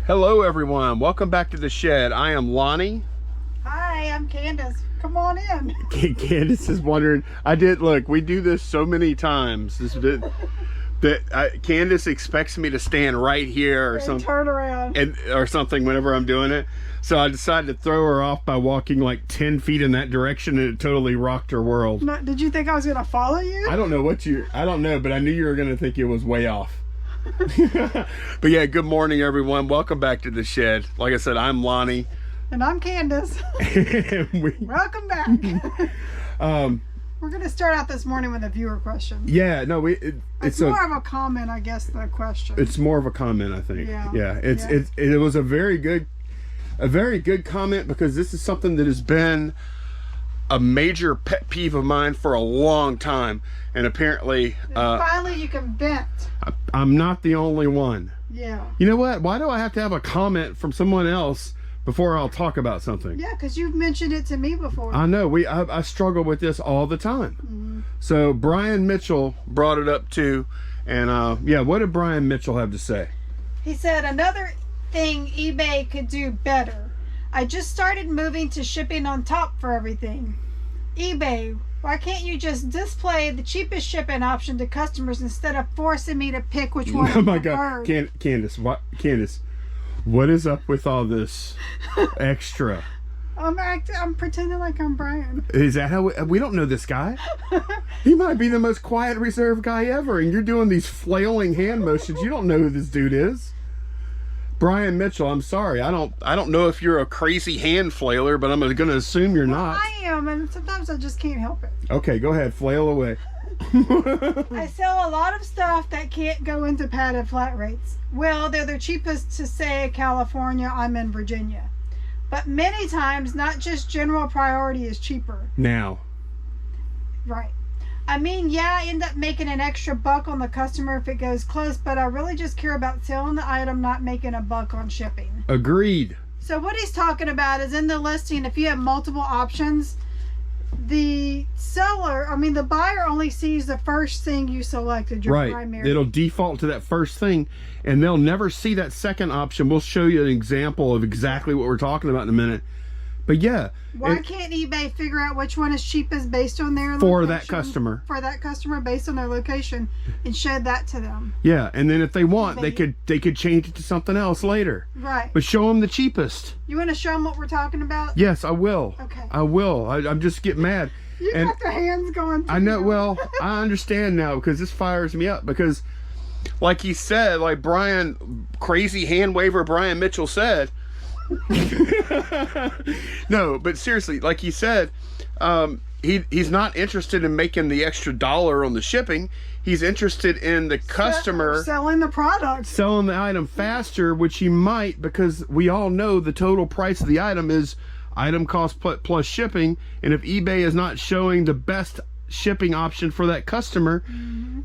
Hello everyone, welcome back to the shed. I am Lonnie. Hi, I'm Candace. Come on in. Candace is wondering, look, we do this so many times Candace expects me to stand right here or something, turn around or something whenever I'm doing it. So I decided to throw her off by walking like 10 feet in that direction, and it totally rocked her world. No, did you think I was gonna follow you? I don't know, but I knew you were gonna think it was way off. But yeah, good morning everyone, welcome back to the shed. Like I said, I'm Lonnie. And I'm Candace. Welcome back. We're going to start out this morning with a viewer question. Yeah, no, it's more of a comment, I guess, than a question. It's more of a comment, I think. Yeah. It was a very good comment, because this is something that has been a major pet peeve of mine for a long time, and apparently finally you can vent. I'm not the only one. Yeah. You know what? Why do I have to have a comment from someone else before I'll talk about something? Yeah, because you've mentioned it to me before. I know. I struggle with this all the time. Mm-hmm. So Brian Mitchell brought it up too, and yeah, what did Brian Mitchell have to say? He said, another thing eBay could do better. I just started moving to shipping on top for everything. eBay, why can't you just display the cheapest shipping option to customers instead of forcing me to pick which one? Oh my God, Candace, what is up with all this extra? I'm pretending like I'm Brian. Is that how we don't know this guy? He might be the most quiet, reserved guy ever, and you're doing these flailing hand motions. You don't know who this dude is. Brian Mitchell, I'm sorry. I don't know if you're a crazy hand flailer, but I'm going to assume you're not. I am, and sometimes I just can't help it. Okay, go ahead, flail away. I sell a lot of stuff that can't go into padded flat rates. Well, they're the cheapest to, say, California. I'm in Virginia. But many times, not just general priority is cheaper. Now. Right. I mean, yeah, I end up making an extra buck on the customer if it goes close, but I really just care about selling the item, not making a buck on shipping. Agreed. So what he's talking about is in the listing, if you have multiple options, the buyer only sees the first thing you selected, your primary. It'll default to that first thing, and they'll never see that second option. We'll show you an example of exactly what we're talking about in a minute. But yeah. Why can't eBay figure out which one is cheapest based on their for location? For that customer based on their location, and show that to them. Yeah, and then if they want, they could change it to something else later. Right. But show them the cheapest. You want to show them what we're talking about? Yes, I will. Okay. I will. I'm just getting mad. You got the hands going. I know. Well, I understand now, because this fires me up, because like he said, like crazy hand waver Brian Mitchell said. No, but seriously, like he said, he's not interested in making the extra $1 on the shipping. He's interested in the customer selling the product, selling the item faster, which he might, because we all know the total price of the item is item cost plus shipping, and if eBay is not showing the best shipping option for that customer,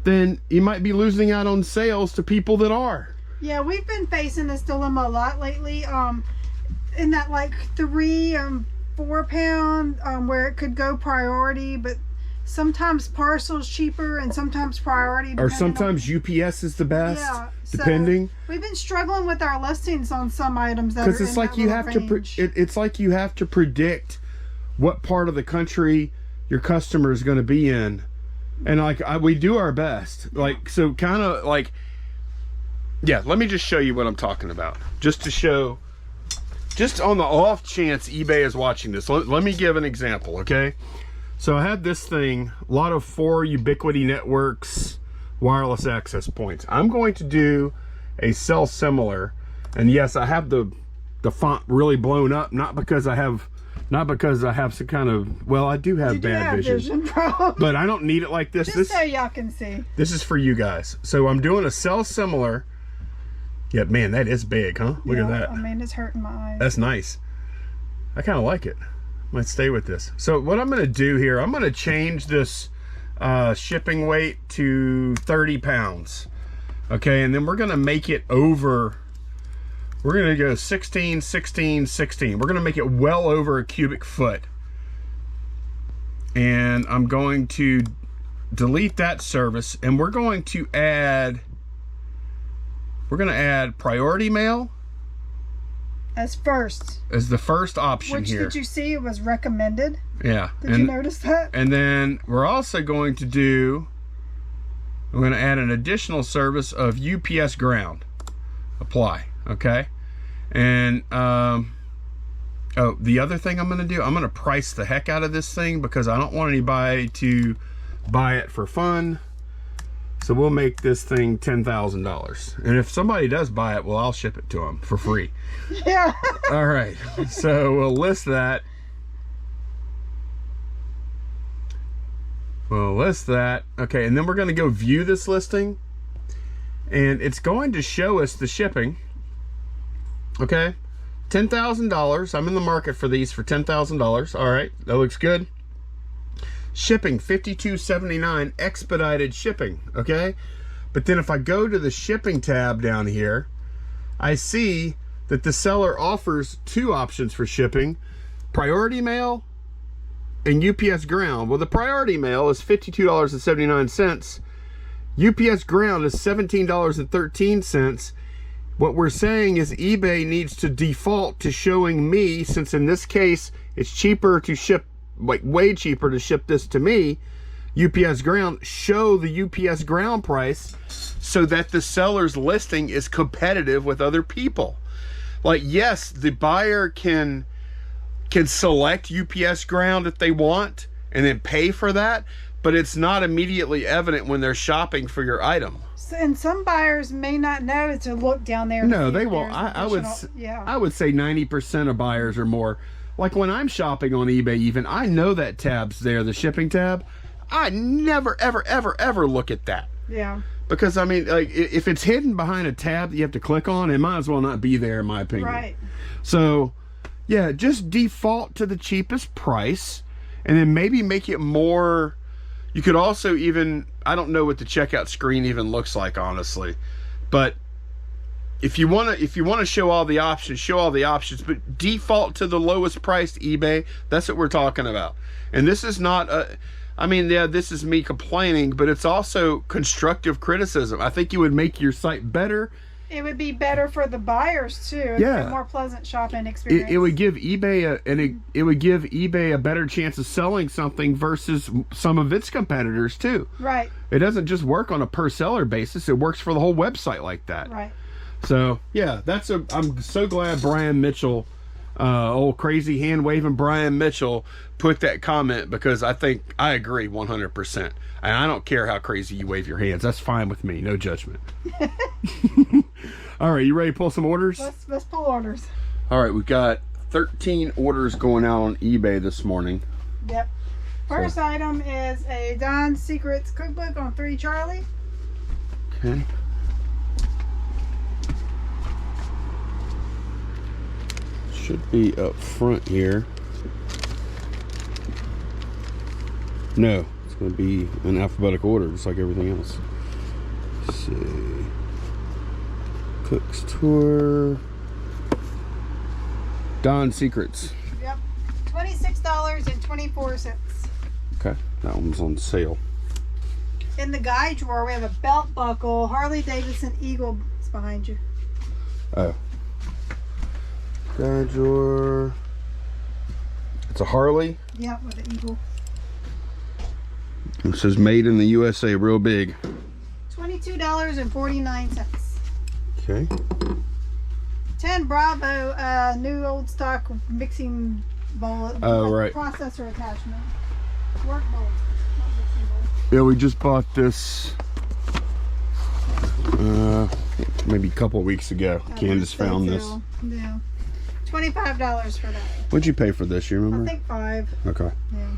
then you might be losing out on sales to people that are. Yeah, we've been facing this dilemma a lot lately. In that like 3 4 pound where it could go priority, but sometimes parcel's cheaper and sometimes priority, or sometimes UPS is the best. Yeah, depending. So we've been struggling with our listings on some items that, because it's like you have it's like you have to predict what part of the country your customer is going to be in, and like we do our best. Like, so kind of like, yeah, let me just show you what I'm talking about, just to show. Just on the off chance eBay is watching this, let me give an example, okay? So I had this thing, a lot of 4 Ubiquiti Networks wireless access points. I'm going to do a sell similar, and yes, I have the font really blown up, not because I have some kind of, well, I do have bad vision but I don't need it like this. Just so y'all can see. This is for you guys. So I'm doing a sell similar. Yeah, man, that is big, huh? Look at that. I mean, it's hurting my eyes. That's nice. I kind of like it. Might stay with this. So what I'm going to do here, I'm going to change this shipping weight to 30 pounds. Okay, and then we're going to make it over. We're going to go 16, 16, 16. We're going to make it well over a cubic foot. And I'm going to delete that service, and we're going to add priority mail as first. As the first option. Which, here. did you see it was recommended? Yeah. Did you notice that? And then we're also going to do, we're going to add an additional service of UPS ground. Apply. Okay. And oh, the other thing I'm going to do, I'm going to price the heck out of this thing because I don't want anybody to buy it for fun. So we'll make this thing $10,000. And if somebody does buy it, well, I'll ship it to them for free. Yeah. All right. So we'll list that. We'll list that. Okay. And then we're going to go view this listing. And it's going to show us the shipping. Okay. $10,000. I'm in the market for these for $10,000. All right. That looks good. Shipping $52.79 expedited shipping. Okay. But then if I go to the shipping tab down here, I see that the seller offers two options for shipping: priority mail and UPS ground. Well, the priority mail is $52.79. UPS ground is $17.13. What we're saying is eBay needs to default to showing me, since in this case it's cheaper to ship, like way cheaper to ship this to me, UPS ground, show the UPS ground price so that the seller's listing is competitive with other people. Like, yes, the buyer can select UPS ground if they want and then pay for that, but it's not immediately evident when they're shopping for your item. And some buyers may not know to look down there. No, they won't. I would say 90% of buyers or more. Like when I'm shopping on eBay, even, I know that tab's there, the shipping tab. I never, ever, ever, ever look at that. Yeah. Because, I mean, like, if it's hidden behind a tab that you have to click on, it might as well not be there, in my opinion. Right. So, yeah, just default to the cheapest price, and then maybe make it more. You could also even, I don't know what the checkout screen even looks like, honestly, but if you want to show all the options, but default to the lowest priced eBay. That's what we're talking about. And this is not I mean, yeah, this is me complaining, but it's also constructive criticism. I think you would make your site better. It would be better for the buyers too. It'd be a more pleasant shopping experience. It would give eBay a better chance of selling something versus some of its competitors too. Right. It doesn't just work on a per seller basis. It works for the whole website like that. Right. So yeah, I'm so glad Brian Mitchell, old crazy hand waving Brian Mitchell, put that comment, because I think I agree 100%. And I don't care how crazy you wave your hands. That's fine with me. No judgment. All right, you ready to pull some orders? Let's pull orders. All right, we've got 13 orders going out on eBay this morning. Yep. First item is a Don's Secrets cookbook on 3 Charlie. Okay. Should be up front here. No, it's going to be in alphabetical order, just like everything else. Let's see. Cook's Tour. Don's Secrets. Yep. $26.24. Okay, that one's on sale. In the guide drawer, we have a belt buckle, Harley Davidson Eagle. It's behind you. Oh. Guide drawer. It's a Harley. Yeah, with an eagle. It says made in the USA, real big. $22.49. Okay. 10 Bravo new old stock mixing bowl. Oh, right. Processor attachment. Work bowl, not mixing bowl. Yeah, we just bought this maybe a couple of weeks ago. Candace found this. Yeah. $25 for that. What'd you pay for this? You remember? I think $5. Okay. Yeah.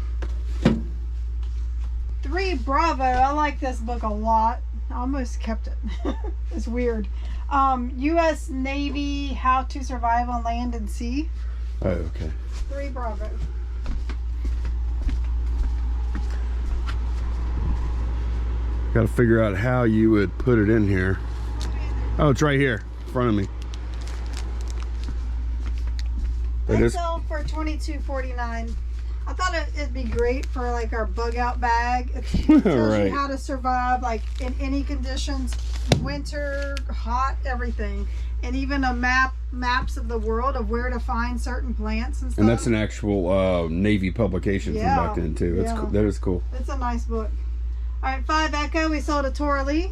3 Bravo. I like this book a lot. I almost kept it. It's weird. U.S. Navy How to Survive on Land and Sea. Oh, okay. 3 Bravo. Got to figure out how you would put it in here. Oh, it's right here in front of me. They sell for $22.49. I thought it'd be great for like our bug out bag. It tells right. you how to survive like in any conditions. winter, hot, everything. And even a maps of the world of where to find certain plants and stuff. And that's an actual Navy publication from back then too. That's cool. That is cool. It's a nice book. All right, 5 Echo. We sold a Tora Lee.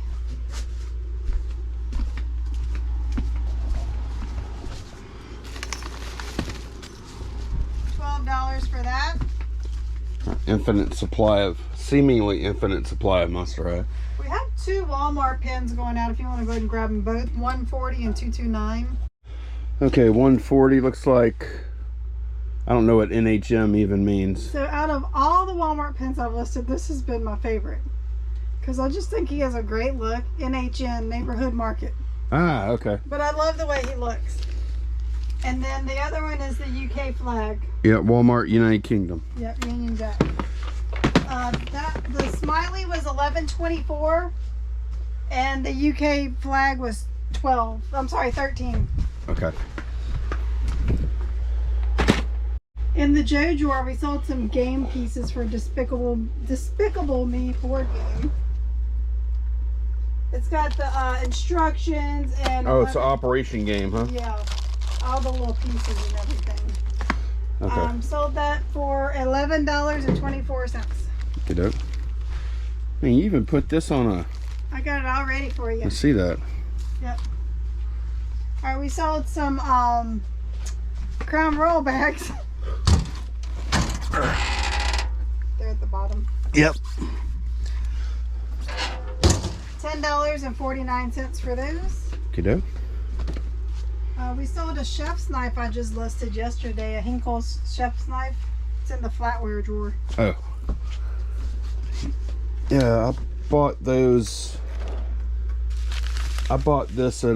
$12 for that. Seemingly infinite supply of Monster High. We have 2 Walmart pins going out if you want to go ahead and grab them both. 140 and 229. Okay, 140 looks like, I don't know what NHM even means. So out of all the Walmart pins I've listed, this has been my favorite. Because I just think he has a great look. NHN, Neighborhood Market. Ah, okay. But I love the way he looks. And then the other one is the UK flag. Yeah, Walmart, United Kingdom. Yep, Union Jack. The smiley was $11.24, and the UK flag was 13. Okay. In the Joe drawer, we sold some game pieces for Despicable Me board game. It's got the instructions and... Oh, it's an operation game, huh? Yeah, all the little pieces and everything. Okay. Sold that for $11.24. You do. I mean, you even put this on a... I got it all ready for you. Let's see that. Yep. All right, we sold some Crown Royal bags. They're at the bottom. Yep. $10.49 for those. Okay, We sold a chef's knife I just listed yesterday, a Hinkle's chef's knife. It's in the flatware drawer. Oh. Yeah, I bought those. I bought this at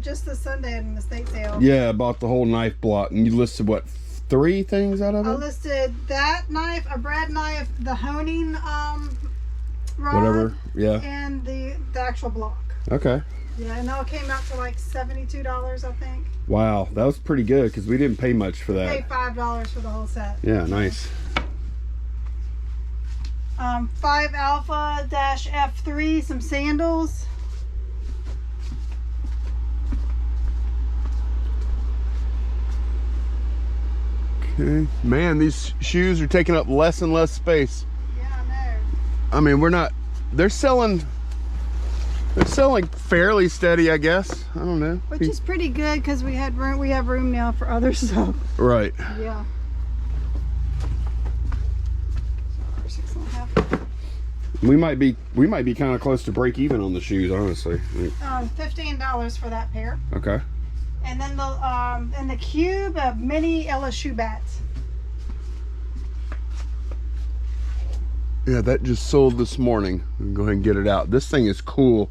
just the Sunday in the estate sale. Yeah, I bought the whole knife block, and you listed what, 3 things out of it? I listed that knife, a bread knife, the honing rod, whatever. Yeah. And the actual block. Okay. Yeah, and it came out to like $72, I think. Wow, that was pretty good because we didn't pay much for that. I paid $5 for the whole set. Yeah, nice. 5 Alpha F3, some sandals. Okay. Man, these shoes are taking up less and less space. Yeah, I know. I mean, they're selling fairly steady, I guess. I don't know. Which is pretty good because we have room now for other stuff. Right. Yeah. We might be kind of close to break even on the shoes, honestly. $15 for that pair. Okay. And then the cube of mini LSU bats. Yeah, that just sold this morning. Go ahead and get it out. This thing is cool.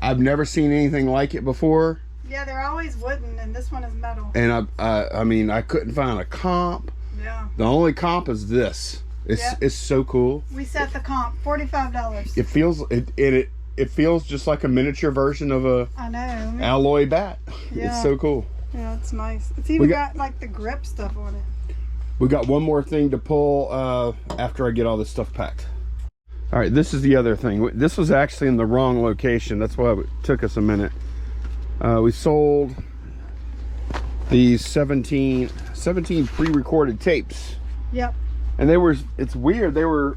I've never seen anything like it before. Yeah, they're always wooden, and this one is metal. And I mean, I couldn't find a comp. Yeah. The only comp is this. It's so cool. We set the comp $45. It feels just like a miniature version of a alloy bat. Yeah. It's so cool. Yeah, it's nice. It's even got like the grip stuff on it. We got one more thing to pull after I get all this stuff packed. All right, this is the other thing. This was actually in the wrong location. That's why it took us a minute. We sold these 17 pre-recorded tapes. Yep. And it's weird, they were,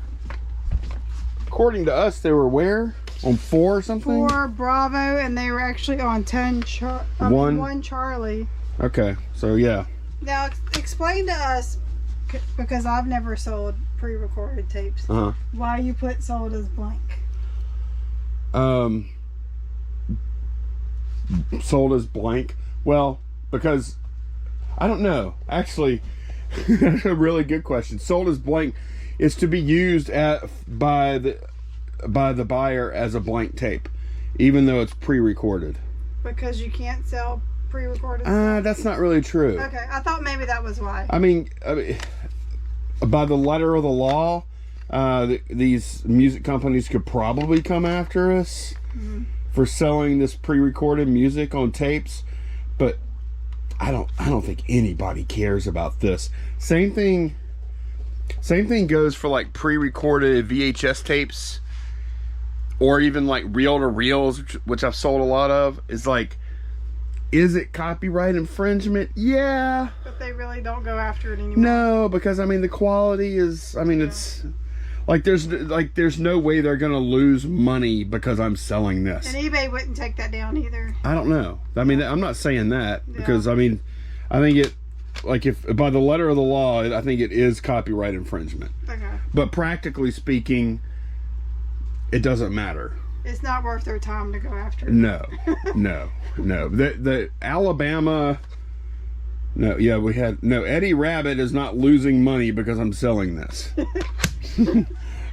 according to us, they were where? On 4 or something? 4 Bravo, and they were actually on 1 Charlie. Okay, so yeah. Now, explain to us, because I've never sold pre-recorded tapes, why you put sold as blank. Sold as blank? Well, because, I don't know. Actually, that's a really good question. Sold as blank is to be used by the buyer as a blank tape, even though it's pre-recorded. Because you can't sell pre-recorded stuff? That's not really true. Okay, I thought maybe that was why. I mean, by the letter of the law, these music companies could probably come after us for selling this pre-recorded music on tapes, but I don't think anybody cares about this. Same thing goes for like pre-recorded VHS tapes. or even like reel to reels, which I've sold a lot of, is like, is it copyright infringement? Yeah. But they really don't go after it anymore. No, because I mean the quality is, I mean, it's like there's no way they're gonna lose money because I'm selling this. And eBay wouldn't take that down either. I don't know. I mean, I'm not saying that because I mean, I think it, like, if by the letter of the law, I think it is copyright infringement. Okay. But practically speaking, it doesn't matter. It's not worth their time to go after it. No, no, no. The Alabama. No, yeah, we had no. Eddie Rabbit is not losing money because I'm selling this.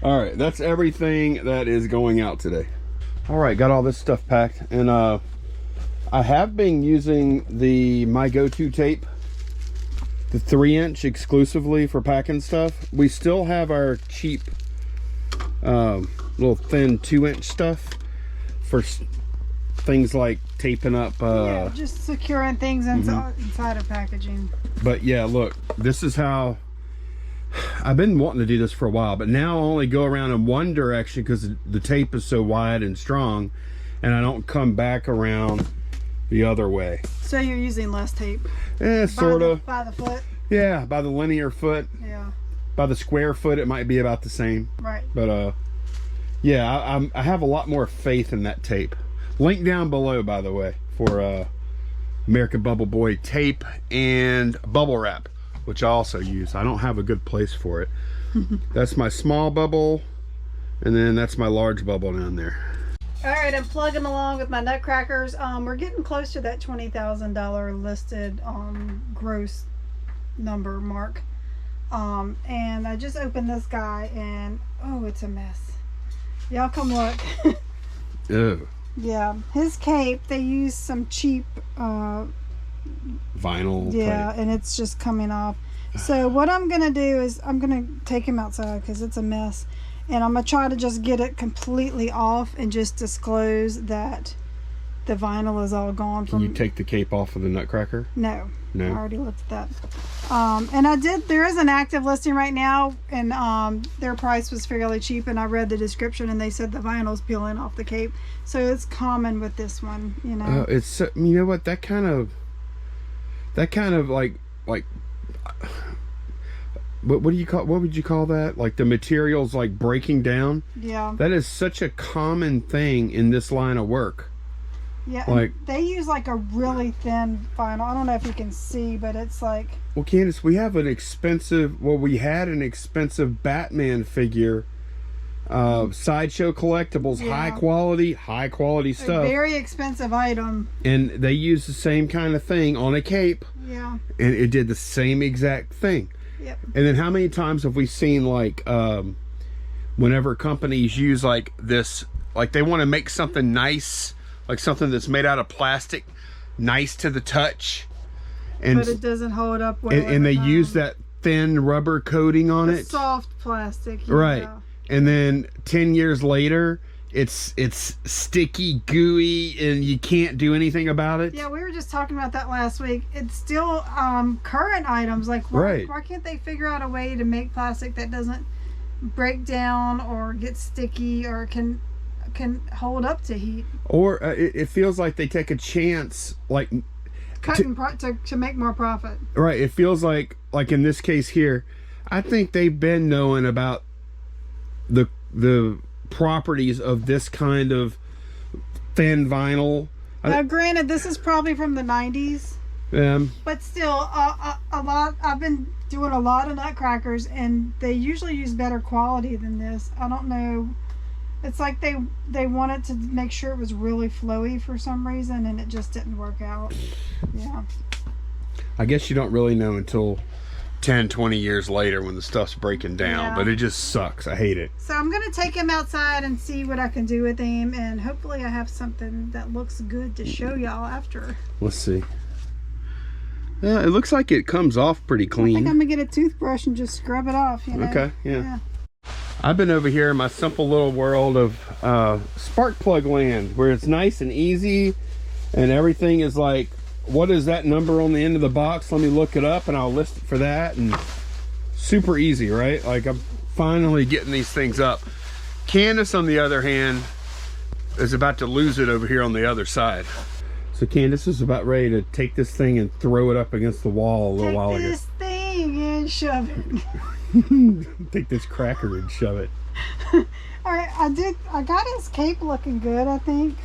All right, that's everything that is going out today. All right, got all this stuff packed, and I have been using my go-to tape, the 3-inch exclusively for packing stuff. We still have our cheap little thin 2-inch stuff for things like taping up yeah, just securing things inside of packaging. But yeah, look, this is how I've been wanting to do this for a while, but now I only go around in one direction because the tape is so wide and strong, and I don't come back around the other way. So you're using less tape? Sort of. By the foot? Yeah, by the linear foot. Yeah. By the square foot, it might be about the same. Right. But yeah, I have a lot more faith in that tape. Link down below, by the way, for American Bubble Boy tape and bubble wrap, which I also use. I don't have a good place for it. That's my small bubble, and then that's my large bubble down there. All right, I'm plugging along with my nutcrackers. We're getting close to that $20,000 listed gross number mark. And I just opened this guy, and oh, it's a mess. Y'all come look. Oh. Yeah, his cape, they use some cheap Vinyl. Yeah, tape. and it's just coming off. So what I'm gonna do is I'm gonna take him outside because it's a mess, and I'm gonna try to just get it completely off and just disclose that the vinyl is all gone. Can you take the cape off of the nutcracker? No. No. I already looked at that. And there is an active listing right now, and their price was fairly cheap, and I read the description and they said the vinyl's peeling off the cape. So it's common with this one, you know. It's, you know what, that kind of like what would you call that? Like the materials like breaking down? Yeah. That is such a common thing in this line of work. Yeah, like they use like a really thin vinyl. I don't know if you can see, but it's like... Well, Candace, we had an expensive Batman figure, Sideshow Collectibles, Yeah. high quality stuff. A very expensive item. And they used the same kind of thing on a cape. Yeah. And it did the same exact thing. Yep. And then how many times have we seen like whenever companies use like this, like they want to make something nice, like something that's made out of plastic, nice to the touch, and but it doesn't hold up well. And they use that thin rubber coating on it, soft plastic, right? Know. And then 10 years later, it's sticky, gooey, and you can't do anything about it. Yeah, we were just talking about that last week. It's still current items. Like, why can't they figure out a way to make plastic that doesn't break down or get sticky or can hold up to heat? Or it feels like they take a chance, like to make more profit. Right. It feels like in this case here, I think they've been knowing about the properties of this kind of thin vinyl. Now, granted, this is probably from the 90s. But still, a lot. I've been doing a lot of nutcrackers, and they usually use better quality than this. I don't know. It's like they wanted to make sure it was really flowy for some reason, and it just didn't work out. Yeah. I guess you don't really know until 10, 20 years later when the stuff's breaking down, but it just sucks. I hate it. So I'm going to take him outside and see what I can do with him, and hopefully I have something that looks good to show y'all after. Let's see. Yeah, it looks like it comes off pretty clean. I think I'm going to get a toothbrush and just scrub it off, you know? Okay, yeah. I've been over here in my simple little world of spark plug land, where it's nice and easy, and everything is like, what is that number on the end of the box? Let me look it up and I'll list it for that. And super easy, right? Like, I'm finally getting these things up. Candace, on the other hand, is about to lose it over here on the other side. So Candace is about ready to take this thing and throw it up against the wall a little while ago. Take this thing and shove it. Take this cracker and shove it. All right, I got his cape looking good, I think.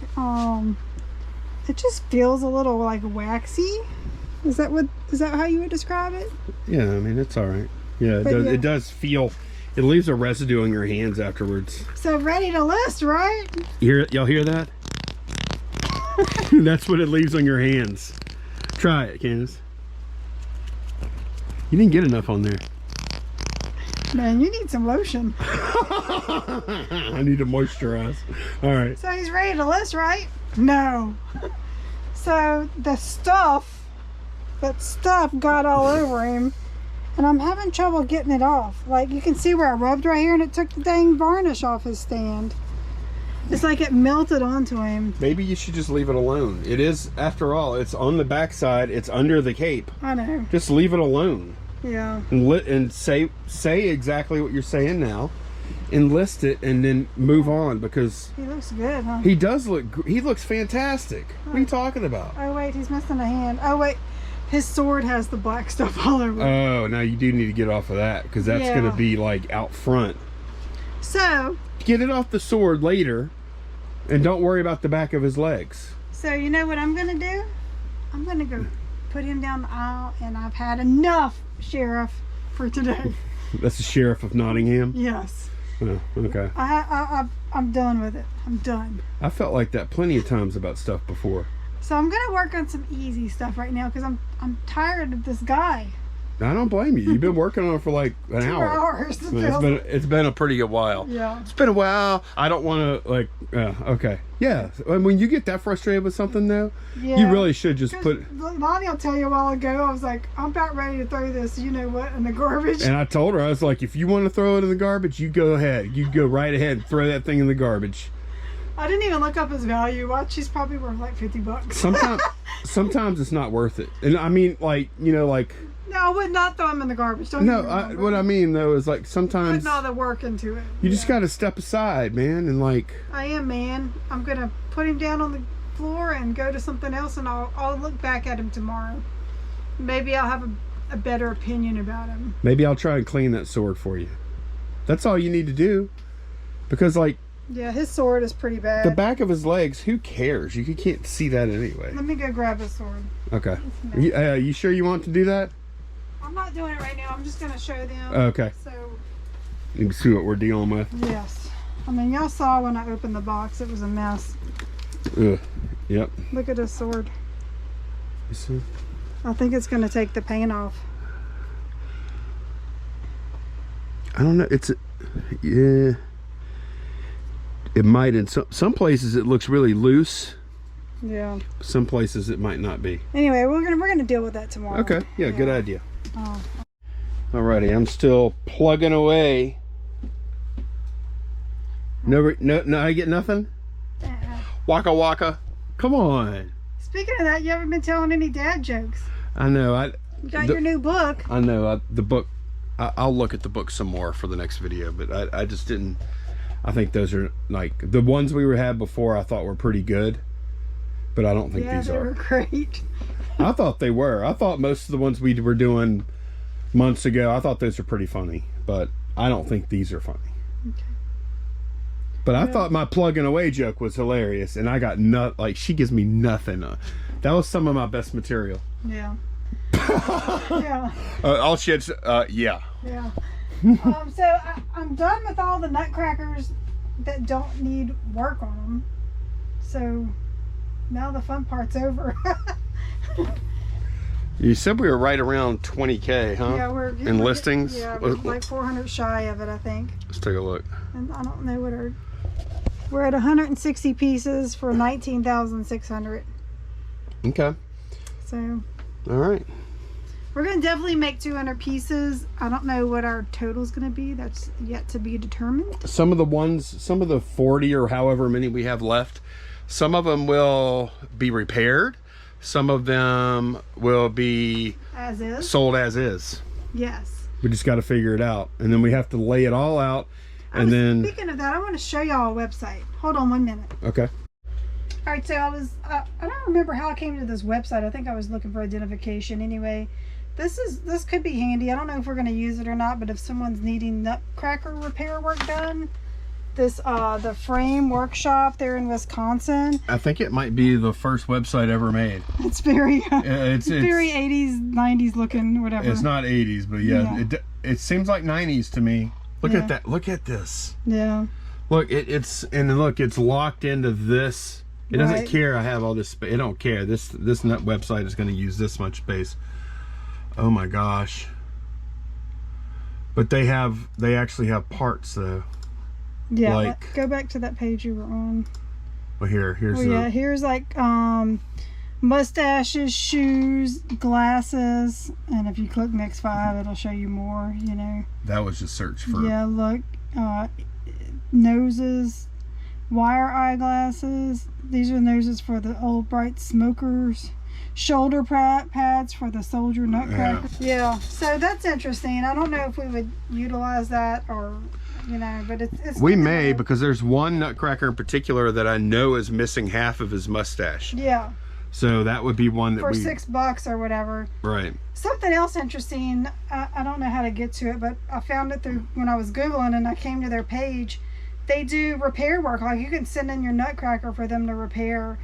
It just feels a little like waxy. Is that how you would describe it? Yeah, I mean, it's all right. Yeah, it does feel, it leaves a residue on your hands afterwards. So ready to list, right? Y'all hear that? That's what it leaves on your hands. Try it, Candace. You didn't get enough on there. Man, you need some lotion. I need to moisturize. All right. So he's ready to list, right? No. So that stuff got all over him, and I'm having trouble getting it off. Like, you can see where I rubbed right here and it took the dang varnish off his stand. It's like it melted onto him. Maybe you should just leave it alone. It is, after all, it's on the backside. It's under the cape. I know. Just leave it alone. Yeah. And say exactly what you're saying now. Enlist it and then move on, because he looks good, huh? He does look. He looks fantastic. What are you talking about? Oh wait, he's missing a hand. Oh wait, his sword has the black stuff all over it. Oh, now you do need to get off of that, because that's going to be like out front. So get it off the sword later, and don't worry about the back of his legs. So you know what I'm going to do? I'm going to go put him down the aisle, and I've had enough, Sheriff, for today. That's the Sheriff of Nottingham? Yes. Oh, okay. I'm done with it. I'm done. I felt like that plenty of times about stuff before. So I'm gonna work on some easy stuff right now, because I'm tired of this guy. I don't blame you. You've been working on it for like an hour. 2 hours. It's been a pretty good while. Yeah. It's been a while. I don't want to okay. Yeah. When you get that frustrated with something though, you really should just put. Lonnie will tell you a while ago, I was like, I'm about ready to throw this, you know what, in the garbage. And I told her, I was like, if you want to throw it in the garbage, you go ahead. You go right ahead and throw that thing in the garbage. I didn't even look up his value. Watch, he's probably worth like $50. Sometimes it's not worth it. And I mean, like, you know, like. No, I would not throw him in the garbage. What I mean though is like sometimes putting all the work into it. You just got to step aside, man, and like. I am, man. I'm gonna put him down on the floor and go to something else, and I'll look back at him tomorrow. Maybe I'll have a better opinion about him. Maybe I'll try and clean that sword for you. That's all you need to do, because like. Yeah, his sword is pretty bad. The back of his legs, who cares? You can't see that anyway. Let me go grab his sword. Okay. You sure you want to do that? I'm not doing it right now. I'm just going to show them. Okay. So you can see what we're dealing with. Yes. I mean, y'all saw when I opened the box, it was a mess. Yep. Look at his sword. You see? I think it's going to take the paint off. I don't know. Yeah. It might. In some places it looks really loose. Yeah. Some places it might not be. Anyway, we're gonna deal with that tomorrow. Okay. Yeah. Good idea. Oh. Alrighty, I'm still plugging away. No, I get nothing? Waka waka. Come on. Speaking of that, you haven't been telling any dad jokes. I know. You got your new book. I know. The book, I'll look at the book some more for the next video, but I just didn't. I think those are like the ones we had before. I thought were pretty good, but I don't think these are. Yeah, they were great. I thought they were. I thought most of the ones we were doing months ago, I thought those were pretty funny, but I don't think these are funny. Okay. But I thought my plugging away joke was hilarious, and I got like she gives me nothing. That was some of my best material. Yeah. Yeah. All she had. Yeah. Yeah. So I'm done with all the nutcrackers that don't need work on them. So now the fun part's over. You said we were right around 20K, huh? Yeah, we're in listings. Yeah, we're like 400 shy of it, I think. Let's take a look. And I don't know what we're at 160 pieces for 19,600. Okay. So. All right. We're going to definitely make 200 pieces. I don't know what our total is going to be. That's yet to be determined. Some of the 40 or however many we have left, some of them will be repaired. Some of them will be as is. Sold as is. Yes. We just got to figure it out. And then we have to lay it all out. And then. Speaking of that, I want to show y'all a website. Hold on 1 minute. Okay. All right, so I don't remember how I came to this website. I think I was looking for identification. Anyway, this could be handy. I don't know if we're going to use it or not, but if someone's needing nutcracker repair work done, the Frame Workshop there in Wisconsin. I think it might be the first website ever made. It's very it's very 80s, 90s looking, whatever. It's not 80s, but yeah. It seems like 90s to me. Look at that. Look at this. Yeah. Look, it's locked into this. It doesn't care I have all this space. It don't care. This nut website is going to use this much space. Oh my gosh. But they actually have parts though. Yeah, like, go back to that page you were on. Well, here's here's like mustaches, shoes, glasses, and if you click next 5, it'll show you more, you know. That was just search for. Yeah, look, noses, wire eyeglasses. These are noses for the old bright smokers. Shoulder pads for the soldier nutcracker. Yeah, so that's interesting. I don't know if we would utilize that or, you know, but it's we may, because there's one nutcracker in particular that I know is missing half of his mustache. Yeah. So that would be one that for $6 or whatever. Right. Something else interesting, I don't know how to get to it, but I found it through when I was Googling and I came to their page. They do repair work. Like, you can send in your nutcracker for them to repair.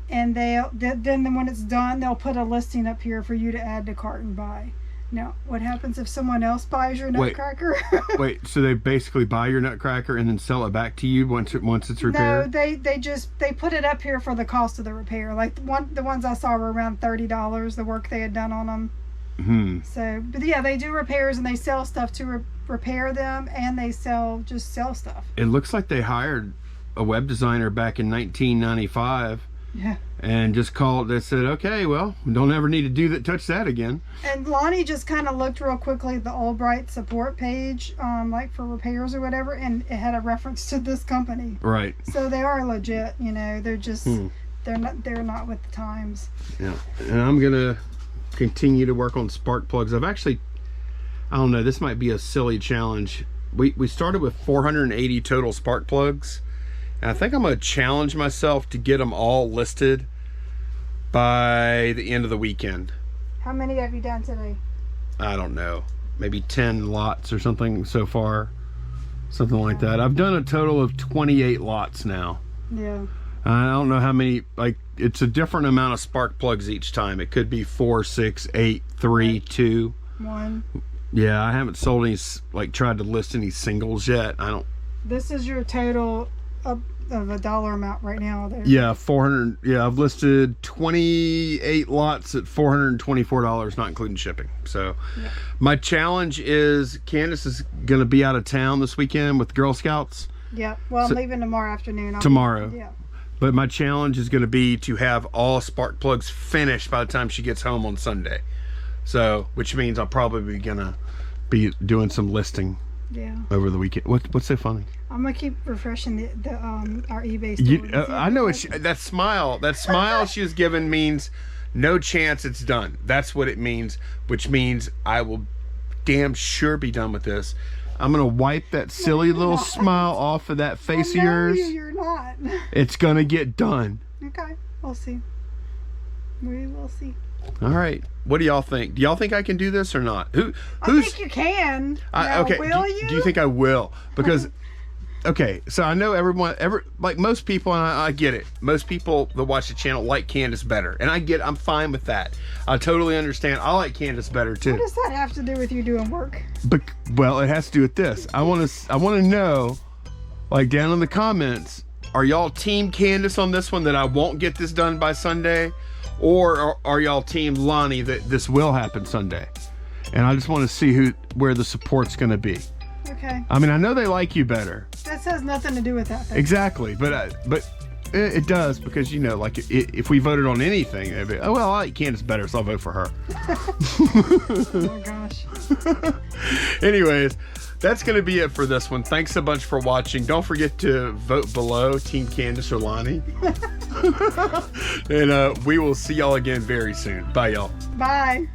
And then when it's done, they'll put a listing up here for you to add to cart and buy. Now, what happens if someone else buys your nutcracker? Wait, so they basically buy your nutcracker and then sell it back to you once it's repaired? No, they put it up here for the cost of the repair. Like the ones I saw were around $30, the work they had done on them. So, but yeah, they do repairs and they sell stuff to repair them, and they sell stuff. It looks like they hired a web designer back in 1995. Yeah. And just they said, okay, well, we don't ever need to touch that again. And Lonnie just kind of looked real quickly at the Albright support page, like for repairs or whatever, and it had a reference to this company. Right. So they are legit, you know, they're just, they're not with the times. Yeah. And I'm going to continue to work on spark plugs. I don't know, this might be a silly challenge. We started with 480 total spark plugs. And I think I'm going to challenge myself to get them all listed by the end of the weekend. How many have you done today? I don't know. Maybe 10 lots or something so far. Something like that. I've done a total of 28 lots now. Yeah. I don't know how many, like, it's a different amount of spark plugs each time. It could be 4, 6, 8, 3, 2. 1. Yeah, I haven't sold any, like, tried to list any singles yet. This is your total of a dollar amount right now there. Yeah, 400. Yeah, I've listed 28 lots at $424, not including shipping. So my challenge is Candace is going to be out of town this weekend with Girl Scouts. Yeah, well, I'm leaving tomorrow afternoon. Tomorrow. Yeah. But my challenge is going to be to have all spark plugs finished by the time she gets home on Sunday. So, which means I'm probably going to be doing some listing. Yeah. Over the weekend. What's so funny? I'm gonna keep refreshing our eBay store. I know that smile she was given means no chance it's done. That's what it means, which means I will damn sure be done with this. I'm gonna wipe that silly little smile off of that face of yours. You're not. It's gonna get done. Okay, we'll see. We will see. All right. What do y'all think? Do y'all think I can do this or not? I think you can. Okay. Will you? Do you think I will? Because, okay, so I know like most people, and I get it. Most people that watch the channel like Candace better, and I'm fine with that. I totally understand. I like Candace better too. What does that have to do with you doing work? Well, it has to do with this. I want to know, like, down in the comments, are y'all team Candace on this one, that I won't get this done by Sunday? Or are y'all team Lonnie that this will happen Sunday? And I just want to see where the support's going to be. Okay. I mean, I know they like you better. This has nothing to do with that thing. Exactly, but it does, because, you know, like, if we voted on anything, it'd be, oh well, I like Candace better, so I'll vote for her. Oh my gosh. Anyways, that's going to be it for this one. Thanks a bunch for watching. Don't forget to vote below, Team Candace or Lonnie. And we will see y'all again very soon. Bye, y'all. Bye.